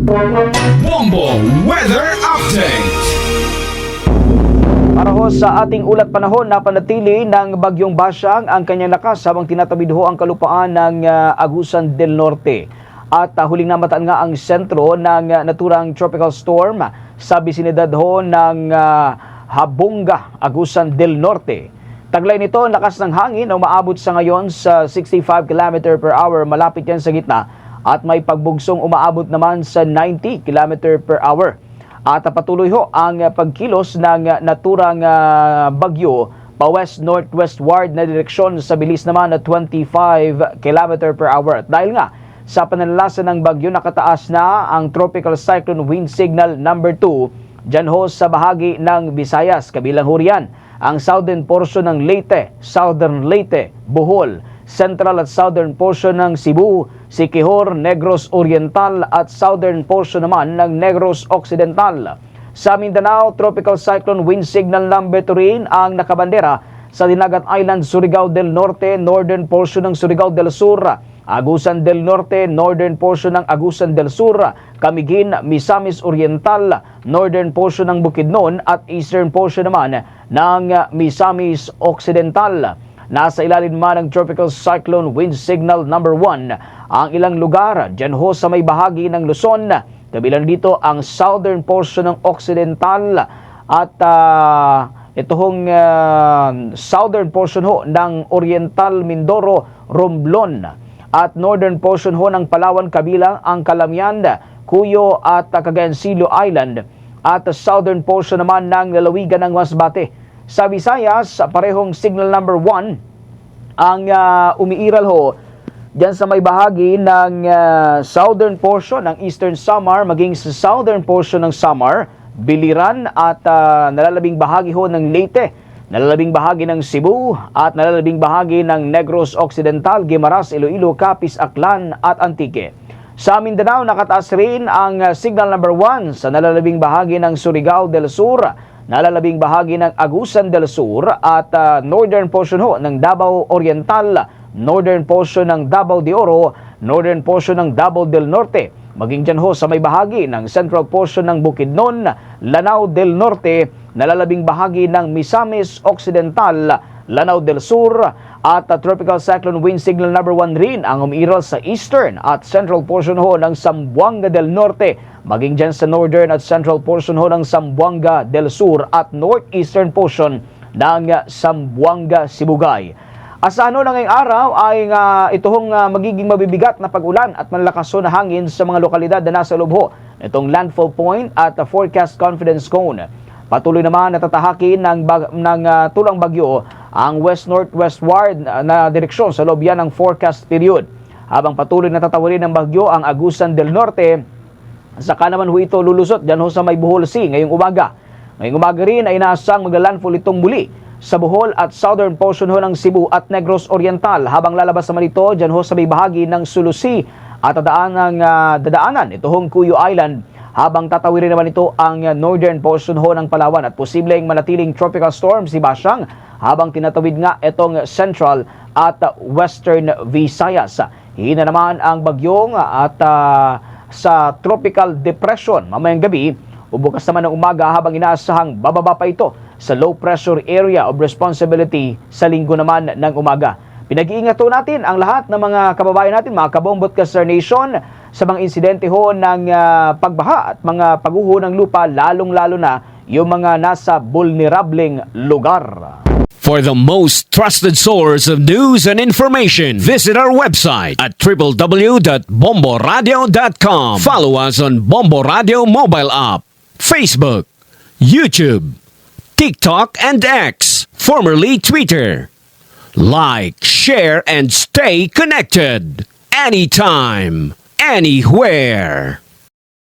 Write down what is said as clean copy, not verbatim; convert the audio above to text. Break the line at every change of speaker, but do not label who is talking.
Bombo Weather Update.
Para ho sa ating ulat panahon, napanatili ng Bagyong Basyang ang kanyang lakas habang tinatawid ho ang kalupaan ng Agusan del Norte. At huling namataan nga ang sentro ng naturang tropical storm sa bisinidad ho ng Habonga, Agusan del Norte. Taglay nito, lakas ng hangin na umaabot sa ngayon sa 65 km per hour, malapit yan sa gitna, at may pagbugsong umaabot naman sa 90 km per hour. At patuloy ho ang pagkilos ng naturang bagyo pa west-northwestward na direksyon sa bilis naman na 25 km per hour. At dahil nga sa pananalasan ng bagyo, nakataas na ang Tropical Cyclone Wind Signal number 2 dyan ho sa bahagi ng Visayas. Kabilang ho riyan ang southern portion ng Leyte, southern Leyte, Bohol, central at southern portion ng Cebu, Siquijor, Negros Oriental at southern portion naman ng Negros Occidental. Sa Mindanao, Tropical Cyclone Wind Signal number 2 rin ang nakabandera sa Dinagat Island, Surigao del Norte, northern portion ng Surigao del Sur, Agusan del Norte, northern portion ng Agusan del Sur, Camiguin, Misamis Oriental, northern portion ng Bukidnon at eastern portion naman ng Misamis Occidental. Nasa ilalim naman ng Tropical Cyclone Wind Signal number 1 ang ilang lugar dyan ho sa may bahagi ng Luzon. Kabilang dito ang southern portion ng Occidental at ito hong southern portion ho ng Oriental Mindoro, Romblon at northern portion ho ng Palawan, kabilang ang Calamian, Cuyo at Cagayan Silo Island at southern portion naman ng lalawigan ng Masbate. Sa Visayas, parehong signal number 1 ang umiiral ho diyan sa may bahagi ng southern portion ng Eastern Samar maging sa southern portion ng Samar, Biliran at nalalabing bahagi ho ng Leyte, nalalabing bahagi ng Cebu at nalalabing bahagi ng Negros Occidental, Guimaras, Iloilo, Capiz, Aklan at Antique. Sa Mindanao, nakataas rin ang signal number 1 sa nalalabing bahagi ng Surigao del Sur, nalalabing bahagi ng Agusan del Sur at northern portion ho ng Davao Oriental, northern portion ng Davao de Oro, northern portion ng Davao del Norte, maging dyan ho sa may bahagi ng central portion ng Bukidnon, Lanao del Norte, nalalabing bahagi ng Misamis Occidental, Lanao del Sur at Tropical Cyclone Wind Signal number 1 rin ang umiiral sa eastern at central portion ho ng Zamboanga del Norte, maging dyan sa northern at central portion ho ng Zamboanga del Sur at northeastern portion ng Zamboanga Sibugay. Sa ano na ngayong araw ay ito hong magiging mabibigat na pag-ulan at malalakas ho na hangin sa mga lokalidad na nasa loob ho itong landfall point at forecast confidence cone. Patuloy naman natatahakin ng tulang bagyo ang west-northwestward na direksyon sa loob yan ng forecast period. Habang patuloy natatawarin ng bagyo ang Agusan del Norte, saka naman ho ito lulusot dyan ho sa may Bohol Sea ngayong umaga. Ngayong umaga rin ay inaasang magla-landfall itong muli sa Bohol at southern portion ho ng Cebu at Negros Oriental, habang lalabas naman ito dyan ho sa may bahagi ng Sulu Sea at dadaanan ito hong Cuyo Island, habang tatawirin naman ito ang northern portion ho ng Palawan at posibleng manatiling tropical storm si Basyang habang tinatawid nga itong central at western Visayas. Hina naman ang bagyong at sa tropical depression mamayang gabi o bukas naman ng umaga, habang inaasahang bababa pa ito sa low pressure area of responsibility sa linggo naman ng umaga. Pinag-iingat ho natin ang lahat ng mga kababayan natin, mga kabombot ka sa nation, sa mga insidente ho ng pagbaha at mga pagguho ng lupa, lalong-lalo na yung mga nasa vulnerableng lugar.
For the most trusted source of news and information, visit our website at www.bomboradio.com. Follow us on Bombo Radio mobile app, Facebook, YouTube, TikTok, and X, formerly Twitter. Like, share, and stay connected. Anytime, anywhere.